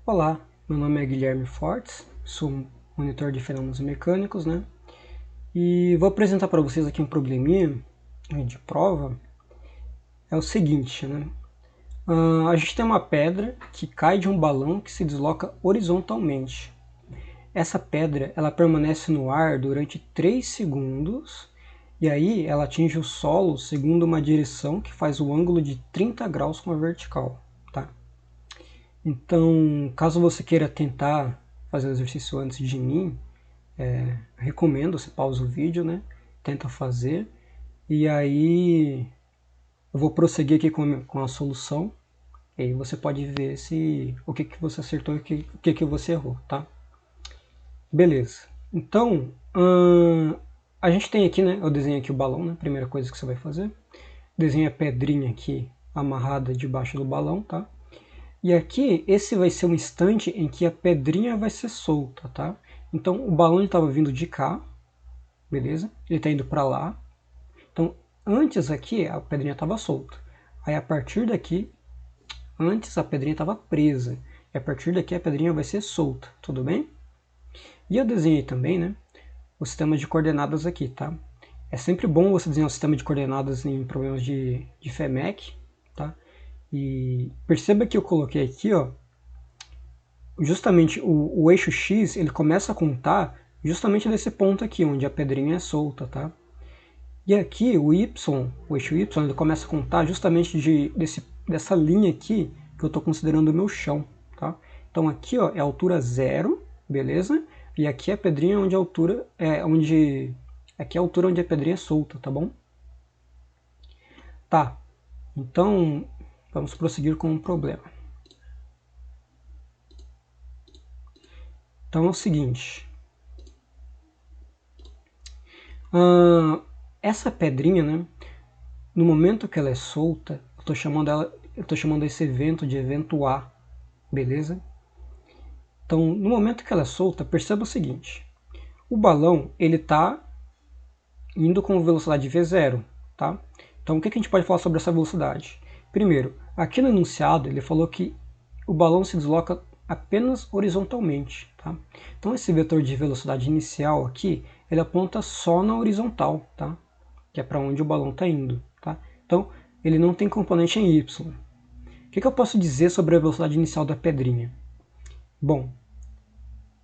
Olá, meu nome é Guilherme Fortes, sou monitor de fenômenos mecânicos, né? E vou apresentar para vocês aqui um probleminha de prova. É o seguinte, né? A gente tem uma pedra que cai de um balão que se desloca horizontalmente. Essa pedra ela permanece no ar durante 3 segundos e aí ela atinge o solo segundo uma direção que faz o ângulo de 30 graus com a vertical. Tá? Então, caso você queira tentar fazer o exercício antes de mim, recomendo, você pausa o vídeo, né? Tenta fazer. E aí eu vou prosseguir aqui com a solução. E aí você pode ver o que você acertou e o que você errou, tá? Beleza. Então, a gente tem aqui, né? Eu desenho aqui o balão, né? Primeira coisa que você vai fazer. Desenha a pedrinha aqui amarrada debaixo do balão, tá? E aqui, esse vai ser um instante em que a pedrinha vai ser solta, tá? Então, o balão estava vindo de cá, beleza? Ele está indo para lá. Então, antes aqui, a pedrinha estava solta. Aí, a partir daqui, antes a pedrinha estava presa. E a partir daqui, a pedrinha vai ser solta, tudo bem? E eu desenhei também, né, o sistema de coordenadas aqui, tá? É sempre bom você desenhar o sistema de coordenadas em problemas de FEMEC, tá? E perceba que eu coloquei aqui, ó, justamente o eixo X, ele começa a contar justamente desse ponto aqui, onde a pedrinha é solta, tá? E aqui o Y, o eixo Y, ele começa a contar justamente dessa linha aqui, que eu estou considerando o meu chão, tá? Então aqui, ó, é a altura 0, beleza? E aqui é a pedrinha onde a altura aqui é a altura onde a pedrinha é solta, tá bom? Tá, então vamos prosseguir com o problema. Então é o seguinte. Essa pedrinha, né? No momento que ela é solta, eu estou chamando esse evento de evento A, beleza? Então, no momento que ela é solta, perceba o seguinte: o balão ele está indo com velocidade v0, tá? Então, o que a gente pode falar sobre essa velocidade? Primeiro, aqui no enunciado ele falou que o balão se desloca apenas horizontalmente, tá? Então, esse vetor de velocidade inicial aqui, ele aponta só na horizontal, tá? Que é para onde o balão está indo, tá? Então, ele não tem componente em y. O que eu posso dizer sobre a velocidade inicial da pedrinha? Bom,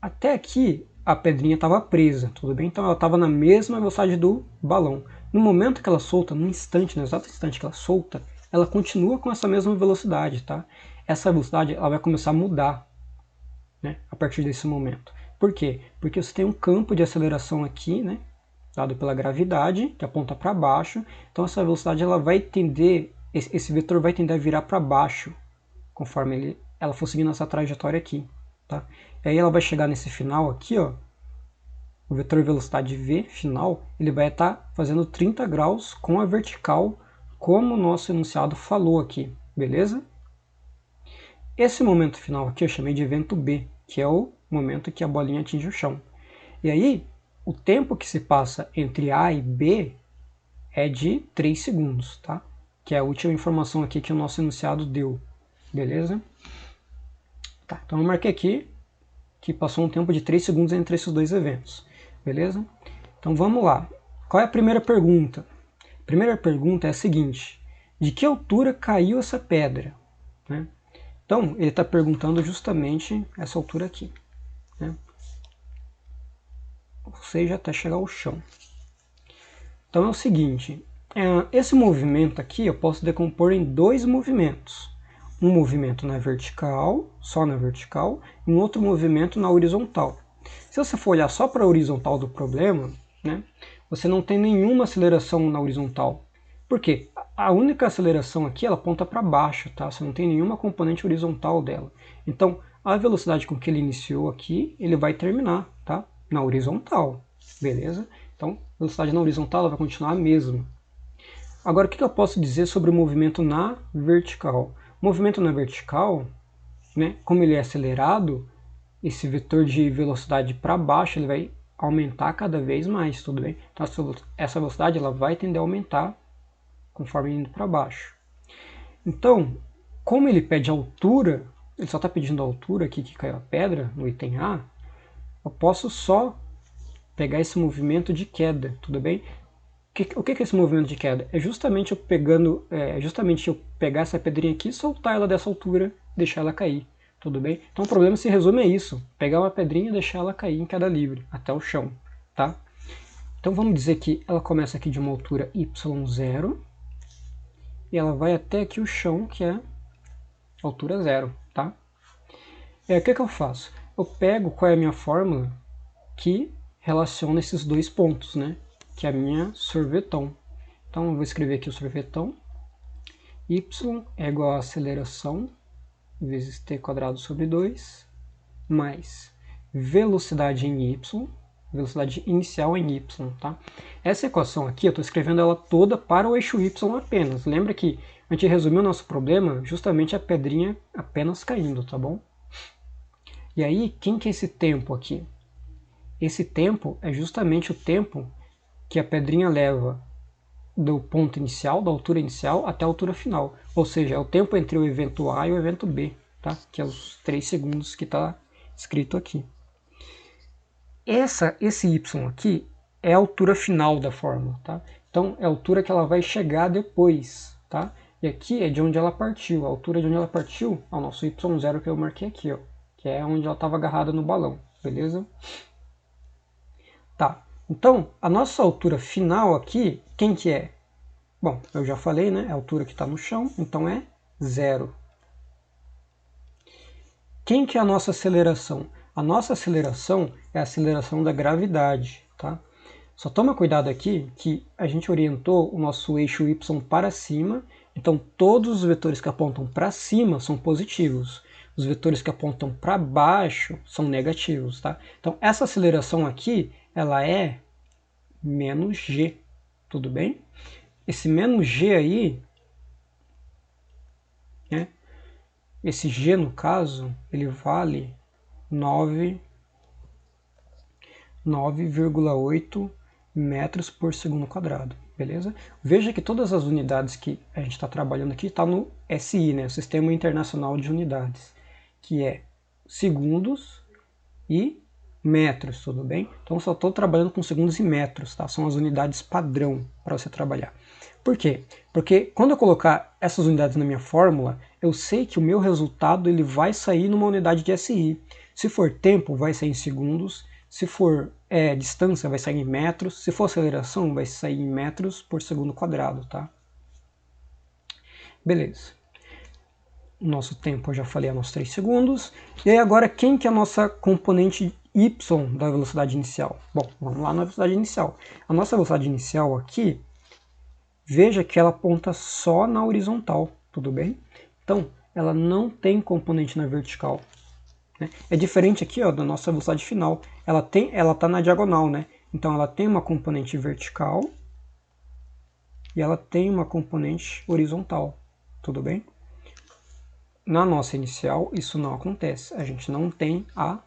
até aqui a pedrinha estava presa, tudo bem? Então ela estava na mesma velocidade do balão. No momento que ela solta, no exato instante que ela solta, ela continua com essa mesma velocidade, tá? Essa velocidade ela vai começar a mudar, né, a partir desse momento. Por quê? Porque você tem um campo de aceleração aqui, né, dado pela gravidade, que aponta para baixo. Então essa velocidade ela vai tender, esse vetor vai tender a virar para baixo, conforme ela for seguindo essa trajetória aqui. Tá? E aí ela vai chegar nesse final aqui, ó, o vetor velocidade v final, ele vai estar fazendo 30 graus com a vertical, como o nosso enunciado falou aqui, beleza? Esse momento final aqui eu chamei de evento B, que é o momento que a bolinha atinge o chão. E aí, o tempo que se passa entre A e B é de 3 segundos, tá? Que é a última informação aqui que o nosso enunciado deu, beleza? Tá, então eu marquei aqui que passou um tempo de 3 segundos entre esses dois eventos, beleza? Então vamos lá. Qual é a primeira pergunta? A primeira pergunta é a seguinte: de que altura caiu essa pedra? Né? Então ele está perguntando justamente essa altura aqui, né? Ou seja, até chegar ao chão. Então é o seguinte, esse movimento aqui eu posso decompor em dois movimentos. Um movimento na vertical, só na vertical, e um outro movimento na horizontal. Se você for olhar só para a horizontal do problema, né, você não tem nenhuma aceleração na horizontal. Por quê? A única aceleração aqui ela aponta para baixo, tá? Você não tem nenhuma componente horizontal dela. Então, a velocidade com que ele iniciou aqui, ele vai terminar, tá? Na horizontal, beleza? Então, a velocidade na horizontal ela vai continuar a mesma. Agora, o que eu posso dizer sobre o movimento na vertical? O movimento na vertical, né, como ele é acelerado, esse vetor de velocidade para baixo ele vai aumentar cada vez mais, tudo bem? Então, essa velocidade ela vai tender a aumentar conforme indo para baixo. Então, como ele pede altura, ele só está pedindo a altura aqui que caiu a pedra, no item A, eu posso só pegar esse movimento de queda, tudo bem? O que é esse movimento de queda? É justamente eu pegar essa pedrinha aqui, soltar ela dessa altura, deixar ela cair, tudo bem? Então o problema se resume a isso, pegar uma pedrinha e deixar ela cair em queda livre, até o chão, tá? Então vamos dizer que ela começa aqui de uma altura y0, e ela vai até aqui o chão, que é altura 0, tá? O que eu faço? Eu pego qual é a minha fórmula que relaciona esses dois pontos, né? Que é a minha sorvetão. Então eu vou escrever aqui o sorvetão. Y é igual a aceleração vezes t quadrado sobre 2, mais velocidade em y, velocidade inicial em y, tá? Essa equação aqui, eu estou escrevendo ela toda para o eixo y apenas. Lembra que a gente resumiu o nosso problema justamente a pedrinha apenas caindo, tá bom? E aí, quem que é esse tempo aqui? Esse tempo é justamente o tempo que a pedrinha leva do ponto inicial, da altura inicial, até a altura final. Ou seja, é o tempo entre o evento A e o evento B, tá? Que é os 3 segundos que está escrito aqui. Esse y aqui é a altura final da fórmula, tá? Então, é a altura que ela vai chegar depois, tá? E aqui é de onde ela partiu. A altura de onde ela partiu é o nosso y0 que eu marquei aqui, ó, que é onde ela estava agarrada no balão, beleza? Tá, então a nossa altura final aqui, quem que é? Bom, eu já falei, né? É a altura que está no chão, então é 0. Quem que é a nossa aceleração? A nossa aceleração é a aceleração da gravidade, tá? Só toma cuidado aqui que a gente orientou o nosso eixo y para cima, então todos os vetores que apontam para cima são positivos. Os vetores que apontam para baixo são negativos, tá? Então essa aceleração aqui, ela é menos g, tudo bem? Esse menos g aí, né? Esse g no caso, ele vale 9,8 metros por segundo quadrado, beleza? Veja que todas as unidades que a gente está trabalhando aqui está no SI, né? O Sistema Internacional de Unidades, que é segundos e metros, tudo bem? Então só estou trabalhando com segundos e metros, tá? São as unidades padrão para você trabalhar. Por quê? Porque quando eu colocar essas unidades na minha fórmula, eu sei que o meu resultado ele vai sair numa unidade de SI. Se for tempo, vai sair em segundos. Se for distância, vai sair em metros. Se for aceleração, vai sair em metros por segundo quadrado, tá? Beleza. Nosso tempo, eu já falei, é nos 3 segundos. E aí agora, quem que é a nossa componente y da velocidade inicial? Bom, vamos lá na velocidade inicial. A nossa velocidade inicial aqui, veja que ela aponta só na horizontal, tudo bem? Então, ela não tem componente na vertical. Né? É diferente aqui ó, da nossa velocidade final. Ela está na diagonal, né? Então ela tem uma componente vertical e ela tem uma componente horizontal, tudo bem? Na nossa inicial, isso não acontece. A gente não tem a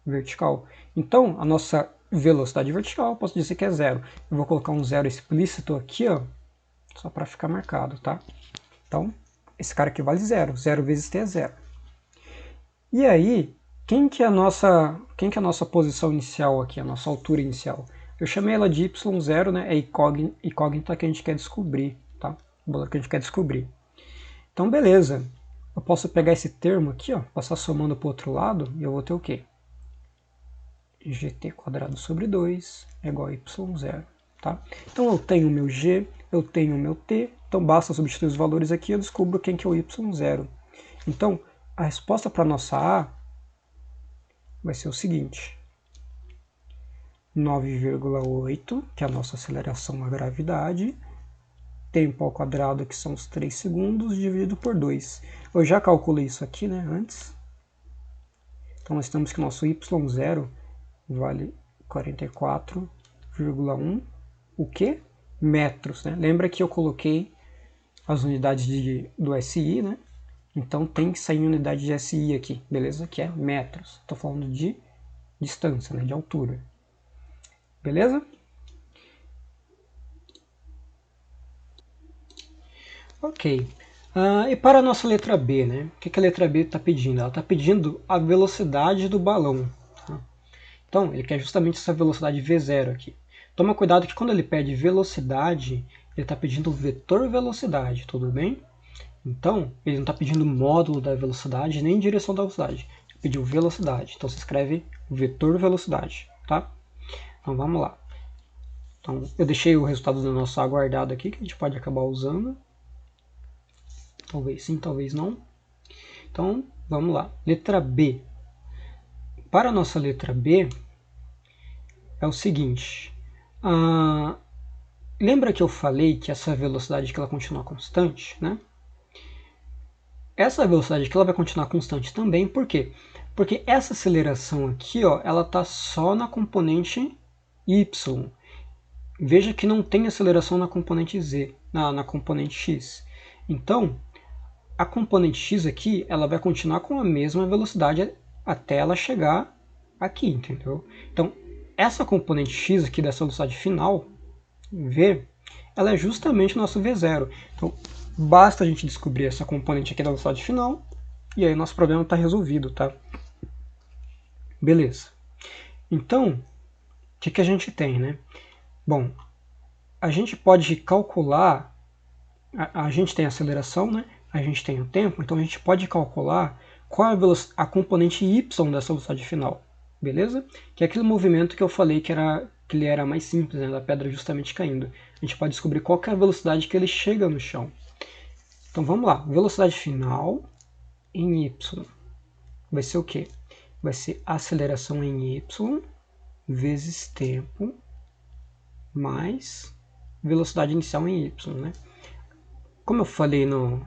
vertical. Então, a nossa velocidade vertical, posso dizer que é 0. Eu vou colocar um 0 explícito aqui, ó, só para ficar marcado, tá? Então, esse cara aqui vale 0. 0 vezes t é 0. E aí, quem que é a nossa posição inicial aqui, a nossa altura inicial? Eu chamei ela de y0, né? É incógnita que a gente quer descobrir, tá? Que a gente quer descobrir. Então, beleza. Eu posso pegar esse termo aqui, ó, passar somando para o outro lado, e eu vou ter o quê? Gt quadrado sobre 2 é igual a y0, tá? Então, eu tenho o meu g, eu tenho o meu t, então basta substituir os valores aqui e eu descubro quem que é o y0. Então, a resposta para a nossa A vai ser o seguinte: 9,8, que é a nossa aceleração na gravidade, tempo ao quadrado, que são os 3 segundos, dividido por 2. Eu já calculei isso aqui, né, antes. Então nós temos que o nosso y0 vale 44,1, o que? Metros, né? Lembra que eu coloquei as unidades do SI, né? Então tem que sair unidade de SI aqui, beleza? Que é metros. Estou falando de distância, né? De altura. Beleza? Ok. E para a nossa letra B, né? O que a letra B está pedindo? Ela está pedindo a velocidade do balão. Tá? Então, ele quer justamente essa velocidade V0 aqui. Toma cuidado que quando ele pede velocidade, ele está pedindo vetor velocidade, tudo bem? Então, ele não está pedindo módulo da velocidade, nem direção da velocidade. Ele pediu velocidade. Então, se escreve vetor velocidade, tá? Então, vamos lá. Então, eu deixei o resultado do nosso aguardado aqui, que a gente pode acabar usando. Talvez sim, talvez não. Então, vamos lá. Letra B. Para a nossa letra B, é o seguinte. Lembra que eu falei que essa velocidade que ela continua constante, né? Essa velocidade aqui ela vai continuar constante também, por quê? Porque essa aceleração aqui, ó, ela está só na componente y. Veja que não tem aceleração na componente z, na componente x. Então, a componente x aqui, ela vai continuar com a mesma velocidade até ela chegar aqui, entendeu? Então, essa componente x aqui dessa velocidade final, v, ela é justamente o nosso v0. Então, basta a gente descobrir essa componente aqui da velocidade final, e aí nosso problema está resolvido, tá? Beleza. Então, o que a gente tem, né? Bom, a gente pode calcular, a gente tem a aceleração, né? A gente tem o tempo, então a gente pode calcular qual é a componente y dessa velocidade final, beleza? Que é aquele movimento que eu falei que ele era mais simples, né? Da pedra justamente caindo. A gente pode descobrir qual que é a velocidade que ele chega no chão. Então vamos lá, velocidade final em y vai ser o quê? Vai ser aceleração em y vezes tempo mais velocidade inicial em y, né? Como eu falei no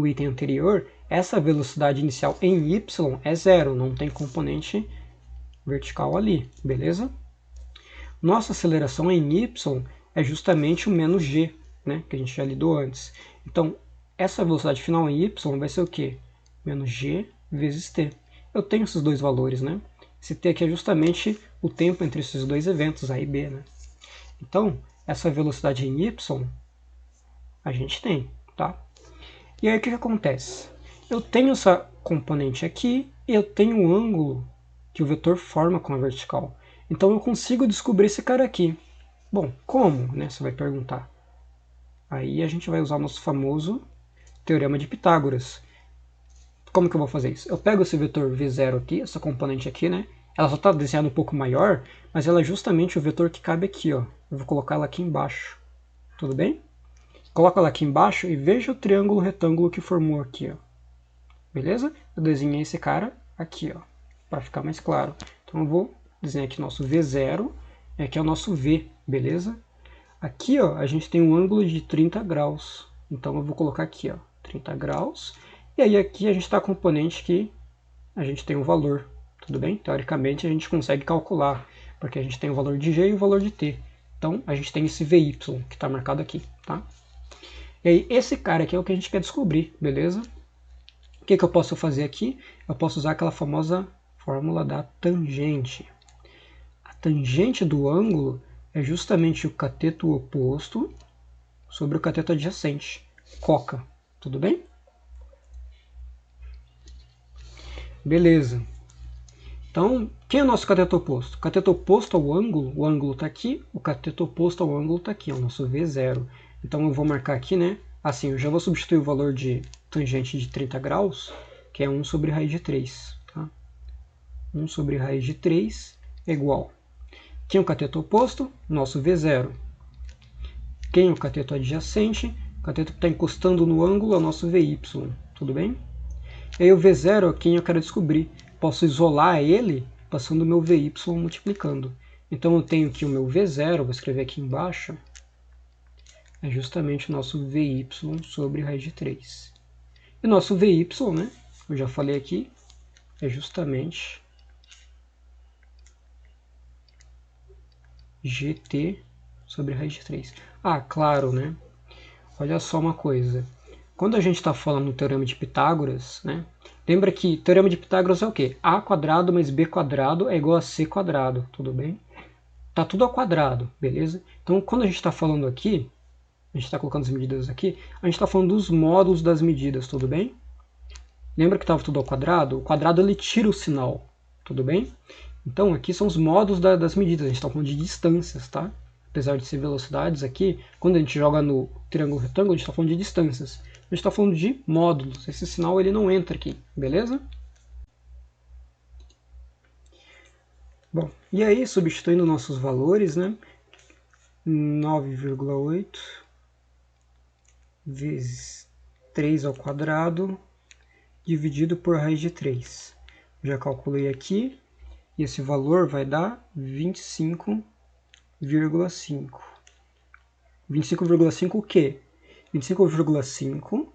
item anterior, essa velocidade inicial em y é zero, não tem componente vertical ali, beleza? Nossa aceleração em y é justamente o menos g, né, que a gente já lidou antes. Então, essa velocidade final em y vai ser o quê? Menos g vezes t. Eu tenho esses dois valores, né? Esse t aqui é justamente o tempo entre esses dois eventos, A e B, né? Então, essa velocidade em y a gente tem, tá? E aí o que acontece? Eu tenho essa componente aqui e eu tenho o ângulo que o vetor forma com a vertical. Então eu consigo descobrir esse cara aqui. Bom, como, né? Você vai perguntar. Aí a gente vai usar o nosso famoso teorema de Pitágoras. Como que eu vou fazer isso? Eu pego esse vetor V0 aqui, essa componente aqui, né? Ela só está desenhada um pouco maior, mas ela é justamente o vetor que cabe aqui, ó. Eu vou colocar ela aqui embaixo. Tudo bem? Coloca ela aqui embaixo e veja o triângulo retângulo que formou aqui, ó. Beleza? Eu desenhei esse cara aqui, ó, para ficar mais claro. Então eu vou desenhar aqui nosso V0, que é o nosso V, beleza? Aqui, ó, a gente tem um ângulo de 30 graus. Então eu vou colocar aqui, ó, 30 graus. E aí aqui a gente está a componente que a gente tem um valor, tudo bem? Teoricamente a gente consegue calcular, porque a gente tem o valor de G e o valor de T. Então a gente tem esse VY que está marcado aqui, tá? E aí esse cara aqui é o que a gente quer descobrir, beleza? O que eu posso fazer aqui? Eu posso usar aquela famosa fórmula da tangente. A tangente do ângulo é justamente o cateto oposto sobre o cateto adjacente, coca, tudo bem? Beleza. Então, quem é o nosso cateto oposto? O cateto oposto ao ângulo, o ângulo está aqui, o cateto oposto ao ângulo está aqui, é o nosso V0. Então eu vou marcar aqui, né? Assim, eu já vou substituir o valor de tangente de 30 graus, que é 1 sobre raiz de 3. Tá? 1 sobre raiz de 3 é igual. Quem é o cateto oposto? Nosso V0. Quem é o cateto adjacente? O cateto que está encostando no ângulo é o nosso VY. Tudo bem? E aí o V0 é quem eu quero descobrir. Posso isolar ele passando o meu VY multiplicando. Então eu tenho aqui o meu V0, vou escrever aqui embaixo, é justamente o nosso VY sobre raiz de 3. E o nosso VY, né, eu já falei aqui, é justamente GT sobre raiz de 3. Ah, claro, né? Olha só uma coisa. Quando a gente está falando do Teorema de Pitágoras, né? Lembra que Teorema de Pitágoras é o quê? A quadrado mais B quadrado é igual a C quadrado, tudo bem? Tá tudo ao quadrado, beleza? Então, quando a gente está falando aqui, a gente está colocando as medidas aqui, a gente está falando dos módulos das medidas, tudo bem? Lembra que estava tudo ao quadrado? O quadrado ele tira o sinal, tudo bem? Então aqui são os módulos das medidas, a gente está falando de distâncias, tá? Apesar de ser velocidades aqui, quando a gente joga no triângulo retângulo, a gente está falando de distâncias. A gente está falando de módulos, esse sinal ele não entra aqui, beleza? Bom, e aí substituindo nossos valores, né? 9,8 vezes 3 ao quadrado dividido por raiz de 3. Já calculei aqui, e esse valor vai dar 25,5. 25,5 o quê? 25,5,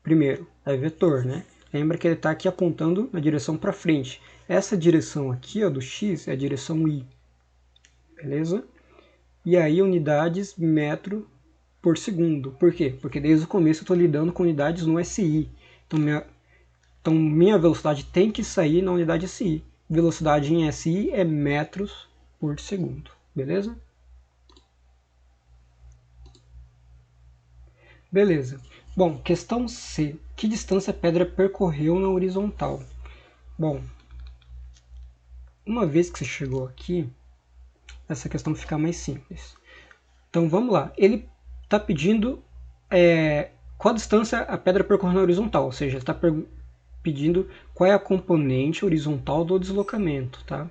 primeiro, é vetor, né? Lembra que ele está aqui apontando na direção para frente. Essa direção aqui, ó, do x, é a direção y. Beleza? E aí, unidades metro por segundo. Por quê? Porque desde o começo eu estou lidando com unidades no SI. Então, minha velocidade tem que sair na unidade SI. Velocidade em SI é metros por segundo. Beleza? Beleza. Bom, questão C. Que distância a pedra percorreu na horizontal? Bom, uma vez que você chegou aqui, essa questão fica mais simples. Então vamos lá. Ele está pedindo qual a distância a pedra percorreu na horizontal, ou seja, está pedindo qual é a componente horizontal do deslocamento. Tá?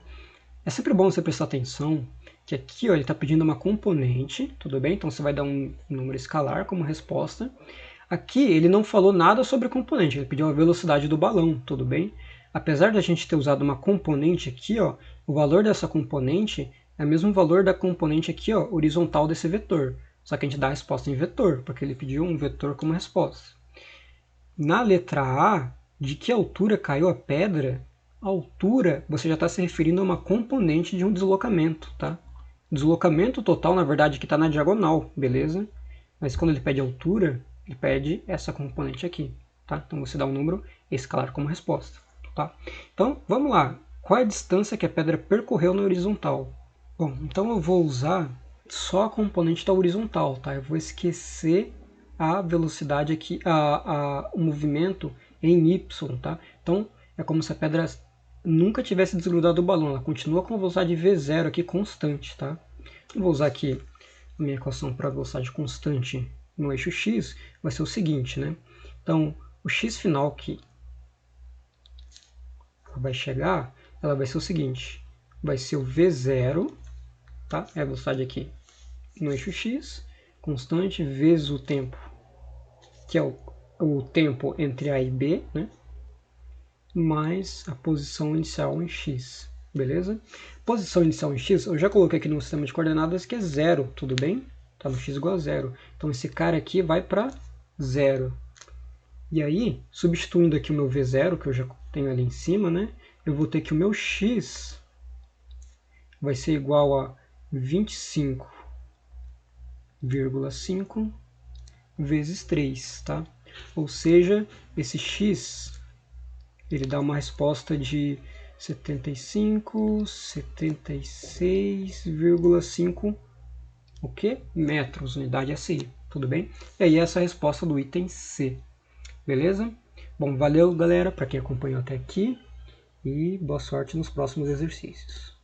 É sempre bom você prestar atenção que aqui ó, ele está pedindo uma componente, tudo bem? Então você vai dar um número escalar como resposta. Aqui ele não falou nada sobre a componente, ele pediu a velocidade do balão, tudo bem? Apesar de a gente ter usado uma componente aqui, ó, o valor dessa componente é o mesmo valor da componente aqui, ó, horizontal desse vetor. Só que a gente dá a resposta em vetor, porque ele pediu um vetor como resposta. Na letra A, de que altura caiu a pedra? A altura, você já está se referindo a uma componente de um deslocamento, tá? O deslocamento total, na verdade, aqui está na diagonal, beleza? Mas quando ele pede altura, ele pede essa componente aqui, tá? Então você dá um número escalar como resposta, tá? Então, vamos lá. Qual é a distância que a pedra percorreu na horizontal? Bom, então eu vou usar só a componente da horizontal, tá? Eu vou esquecer a velocidade aqui, o movimento em y, tá? Então, é como se a pedra nunca tivesse desgrudado do balão, ela continua com a velocidade v0 aqui constante, tá? Eu vou usar aqui a minha equação para velocidade constante no eixo x, vai ser o seguinte, né? Então, o x final que vai chegar, ela vai ser o seguinte, vai ser o v0, tá? É a velocidade aqui no eixo x, constante, vezes o tempo, que é o tempo entre A e B, né? Mais a posição inicial em x, beleza? Posição inicial em x, eu já coloquei aqui no sistema de coordenadas que é 0, tudo bem? Tá no x igual a 0. Então esse cara aqui vai para 0. E aí, substituindo aqui o meu v0, que eu já tenho ali em cima, né? Eu vou ter que o meu x vai ser igual a 25,5 vezes 3, tá? Ou seja, esse x ele dá uma resposta de 76,5 o quê? Metros, unidade SI, tudo bem? E aí essa é a resposta do item C, beleza? Bom, valeu galera para quem acompanhou até aqui e boa sorte nos próximos exercícios.